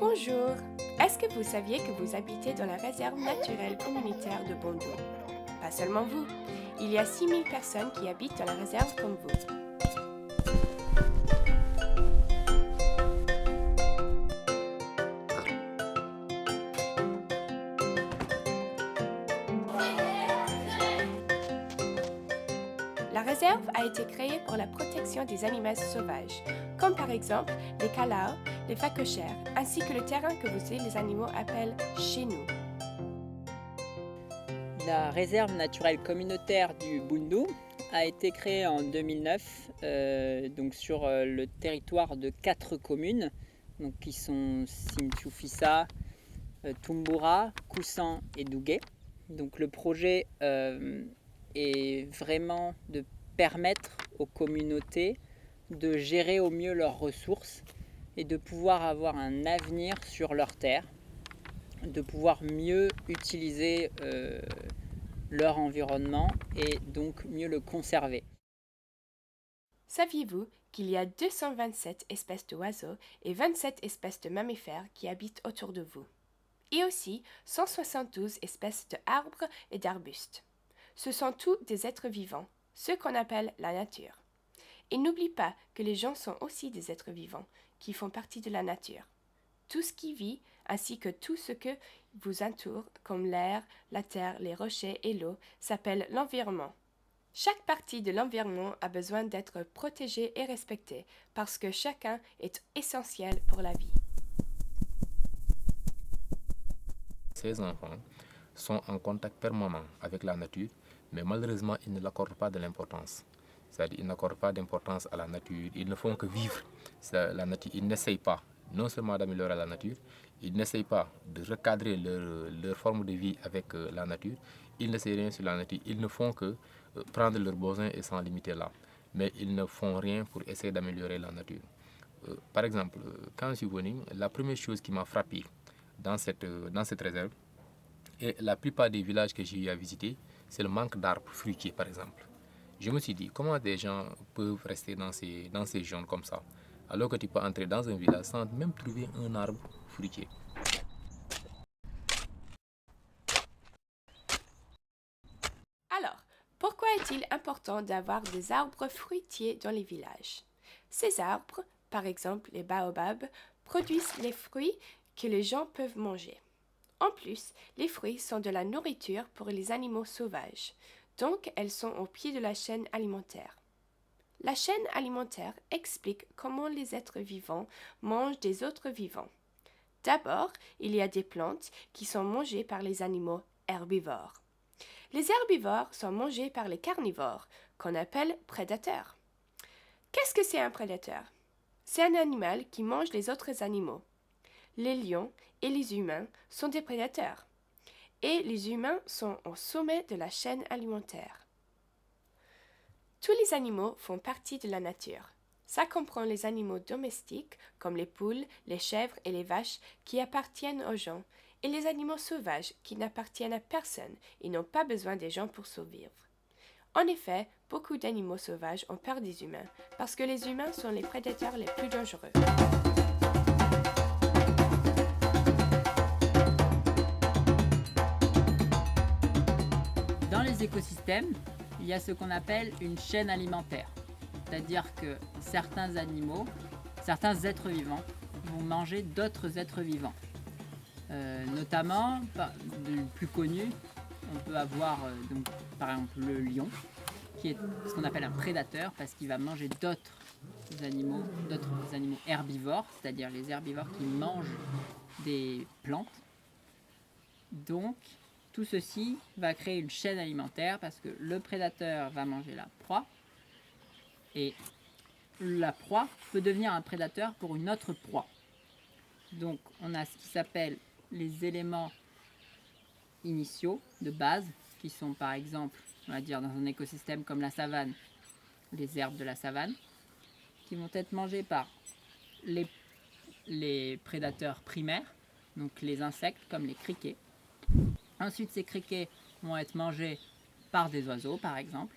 Bonjour! Est-ce que vous saviez que vous habitez dans la réserve naturelle communautaire de Bondoux? Pas seulement vous, il y a 6000 personnes qui habitent dans la réserve comme vous. La réserve a été créée pour la protection des animaux sauvages, comme par exemple les calaos, les phacochères, ainsi que le terrain que vous et les animaux appellent chez nous. La réserve naturelle communautaire du Boundou a été créée en 2009 donc sur le territoire de 4 communes donc qui sont Simtiou-Fissa, Tumbura, Koussan et Dougué. Donc le projet est vraiment de permettre aux communautés de gérer au mieux leurs ressources et de pouvoir avoir un avenir sur leurs terres, de pouvoir mieux utiliser leur environnement et donc mieux le conserver. Saviez-vous qu'il y a 227 espèces d'oiseaux et 27 espèces de mammifères qui habitent autour de vous? Et aussi 172 espèces d'arbres et d'arbustes. Ce sont tous des êtres vivants, ceux qu'on appelle la nature. Et n'oublie pas que les gens sont aussi des êtres vivants, qui font partie de la nature. Tout ce qui vit, ainsi que tout ce que vous entoure, comme l'air, la terre, les rochers et l'eau, s'appelle l'environnement. Chaque partie de l'environnement a besoin d'être protégée et respectée, parce que chacun est essentiel pour la vie. Ces enfants sont en contact permanent avec la nature, mais malheureusement, ils ne l'accordent pas de l'importance. C'est-à-dire qu'ils n'accordent pas d'importance à la nature, ils ne font que vivre la nature. Ils n'essayent pas non seulement d'améliorer la nature, ils n'essayent pas de recadrer leur forme de vie avec la nature, ils n'essayent rien sur la nature, ils ne font que prendre leurs besoins et s'en limiter là. Mais ils ne font rien pour essayer d'améliorer la nature. Par exemple, quand je suis venu, la première chose qui m'a frappé dans cette réserve, et la plupart des villages que j'ai eu à visiter, c'est le manque d'arbres fruitiers, par exemple. Je me suis dit, comment des gens peuvent rester dans ces zones comme ça, alors que tu peux entrer dans un village sans même trouver un arbre fruitier. Alors, pourquoi est-il important d'avoir des arbres fruitiers dans les villages? Ces arbres, par exemple les baobabs, produisent les fruits que les gens peuvent manger. En plus, les fruits sont de la nourriture pour les animaux sauvages, donc elles sont au pied de la chaîne alimentaire. La chaîne alimentaire explique comment les êtres vivants mangent des autres vivants. D'abord, il y a des plantes qui sont mangées par les animaux herbivores. Les herbivores sont mangés par les carnivores, qu'on appelle prédateurs. Qu'est-ce que c'est un prédateur? C'est un animal qui mange les autres animaux. Les lions et les humains sont des prédateurs. Et les humains sont au sommet de la chaîne alimentaire. Tous les animaux font partie de la nature. Ça comprend les animaux domestiques, comme les poules, les chèvres et les vaches, qui appartiennent aux gens, et les animaux sauvages, qui n'appartiennent à personne et n'ont pas besoin des gens pour survivre. En effet, beaucoup d'animaux sauvages ont peur des humains, parce que les humains sont les prédateurs les plus dangereux. Dans les écosystèmes, il y a ce qu'on appelle une chaîne alimentaire. C'est-à-dire que certains animaux, certains êtres vivants vont manger d'autres êtres vivants. Notamment, le plus connu, on peut avoir donc, par exemple le lion, qui est ce qu'on appelle un prédateur parce qu'il va manger d'autres animaux herbivores, c'est-à-dire les herbivores qui mangent des plantes. Donc, tout ceci va créer une chaîne alimentaire parce que le prédateur va manger la proie et la proie peut devenir un prédateur pour une autre proie. Donc, on a ce qui s'appelle les éléments initiaux de base qui sont par exemple, on va dire dans un écosystème comme la savane, les herbes de la savane, qui vont être mangées par les prédateurs primaires, donc les insectes comme les criquets. Ensuite, ces criquets vont être mangés par des oiseaux, par exemple,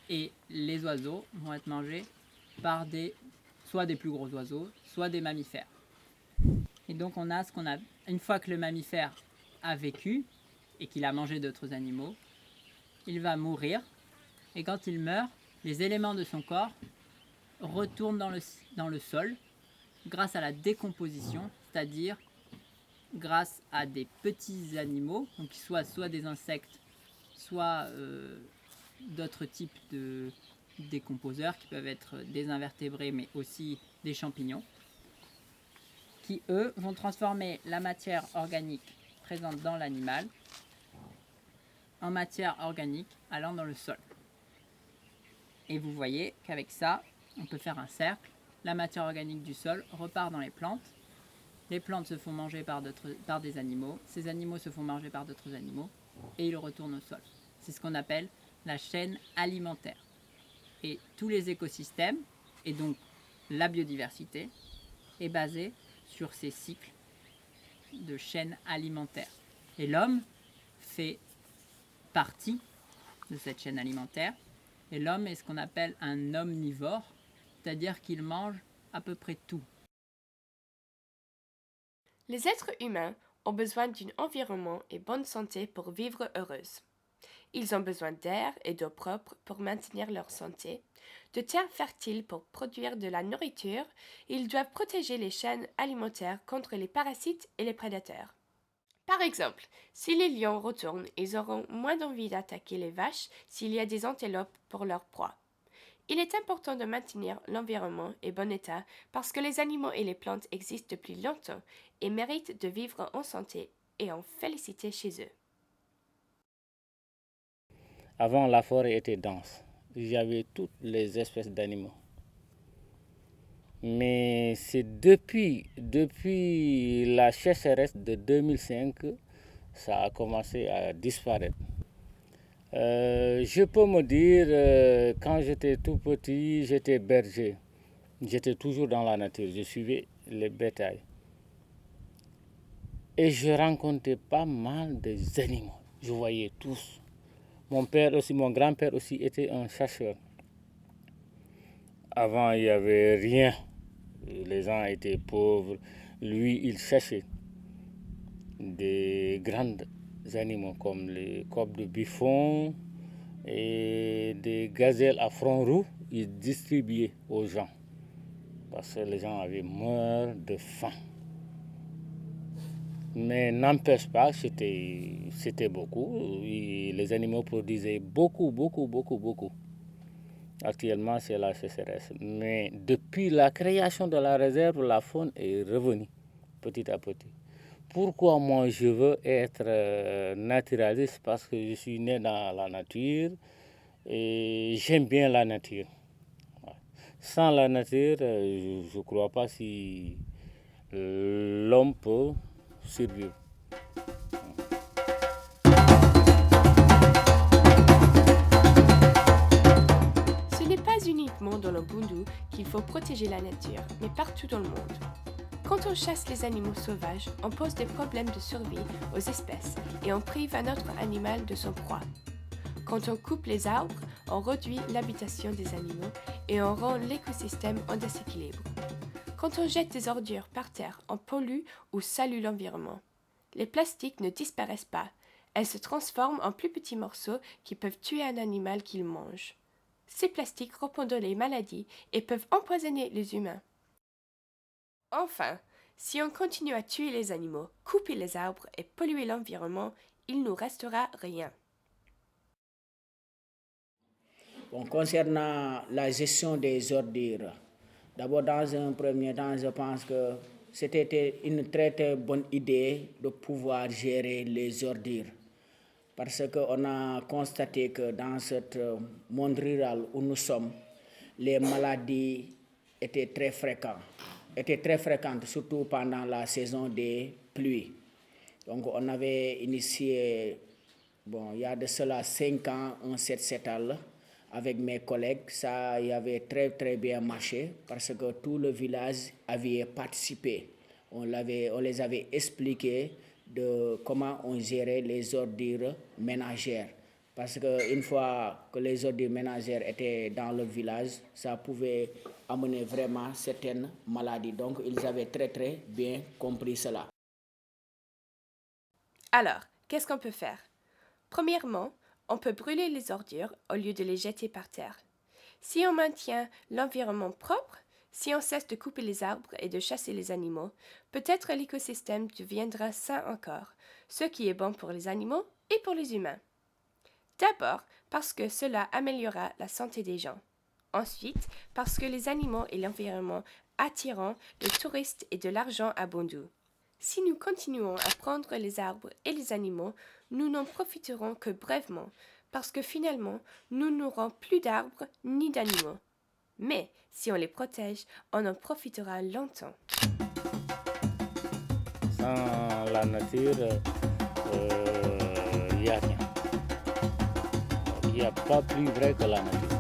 et les oiseaux vont être mangés par soit des plus gros oiseaux, soit des mammifères. Et donc on a une fois que le mammifère a vécu et qu'il a mangé d'autres animaux, il va mourir. Et quand il meurt, les éléments de son corps retournent dans le sol grâce à la décomposition, c'est-à-dire grâce à des petits animaux, donc qui soient soit des insectes, soit d'autres types de décomposeurs qui peuvent être des invertébrés mais aussi des champignons, qui eux vont transformer la matière organique présente dans l'animal en matière organique allant dans le sol. Et vous voyez qu'avec ça, on peut faire un cercle. La matière organique du sol repart dans les plantes se font manger par des animaux, ces animaux se font manger par d'autres animaux, et ils retournent au sol. C'est ce qu'on appelle la chaîne alimentaire. Et tous les écosystèmes, et donc la biodiversité, est basée sur ces cycles de chaîne alimentaire. Et l'homme fait partie de cette chaîne alimentaire, et l'homme est ce qu'on appelle un omnivore, c'est-à-dire qu'il mange à peu près tout. Les êtres humains ont besoin d'un environnement et bonne santé pour vivre heureuse. Ils ont besoin d'air et d'eau propre pour maintenir leur santé, de terres fertiles pour produire de la nourriture, et ils doivent protéger les chaînes alimentaires contre les parasites et les prédateurs. Par exemple, si les lions retournent, ils auront moins d'envie d'attaquer les vaches s'il y a des antilopes pour leur proie. Il est important de maintenir l'environnement en bon état parce que les animaux et les plantes existent depuis longtemps et méritent de vivre en santé et en félicité chez eux. Avant, la forêt était dense. Il y avait toutes les espèces d'animaux. Mais c'est depuis la sécheresse de 2005 que ça a commencé à disparaître. Je peux me dire, quand j'étais tout petit, j'étais berger. J'étais toujours dans la nature, je suivais les bétails. Et je rencontrais pas mal d'animaux. Je voyais tous. Mon grand-père aussi était un chasseur. Avant, il n'y avait rien. Les gens étaient pauvres. Lui, il chassait des grands animaux comme les coqs de Buffon et des gazelles à front roux. Il distribuait aux gens parce que les gens avaient mort de faim. Mais n'empêche pas, c'était beaucoup. Les animaux produisaient beaucoup. Actuellement, c'est la sécheresse. Mais depuis la création de la réserve, la faune est revenue petit à petit. Pourquoi moi je veux être naturaliste? Parce que je suis né dans la nature et j'aime bien la nature. Sans la nature, je ne crois pas si l'homme peut survivre. Ce n'est pas uniquement dans le Bundu qu'il faut protéger la nature, mais partout dans le monde. Quand on chasse les animaux sauvages, on pose des problèmes de survie aux espèces et on prive un autre animal de son proie. Quand on coupe les arbres, on réduit l'habitation des animaux et on rend l'écosystème en déséquilibre. Quand on jette des ordures par terre, on pollue ou salue l'environnement. Les plastiques ne disparaissent pas, elles se transforment en plus petits morceaux qui peuvent tuer un animal qu'ils mangent. Ces plastiques répandent les maladies et peuvent empoisonner les humains. Enfin, si on continue à tuer les animaux, couper les arbres et polluer l'environnement, il ne nous restera rien. Bon, concernant la gestion des ordures, d'abord dans un premier temps, je pense que c'était une très bonne idée de pouvoir gérer les ordures. Parce qu'on a constaté que dans ce monde rural où nous sommes, les maladies étaient très fréquentes, surtout pendant la saison des pluies. Donc on avait initié, il y a de cela 5 ans, un set-setal avec mes collègues. Ça y avait très bien marché parce que tout le village avait participé. On les avait expliqué de comment on gérait les ordures ménagères. Parce qu'une fois que les ordures ménagères étaient dans le village, ça pouvait amener vraiment certaines maladies. Donc, ils avaient très bien compris cela. Alors, qu'est-ce qu'on peut faire? Premièrement, on peut brûler les ordures au lieu de les jeter par terre. Si on maintient l'environnement propre, si on cesse de couper les arbres et de chasser les animaux, peut-être l'écosystème deviendra sain encore, ce qui est bon pour les animaux et pour les humains. D'abord, parce que cela améliorera la santé des gens. Ensuite, parce que les animaux et l'environnement attireront les touristes et de l'argent à bon dos. Si nous continuons à prendre les arbres et les animaux, nous n'en profiterons que brièvement, parce que finalement, nous n'aurons plus d'arbres ni d'animaux. Mais si on les protège, on en profitera longtemps. Sans la nature, il n'y a rien. Il n'y a pas plus vrai que la nature.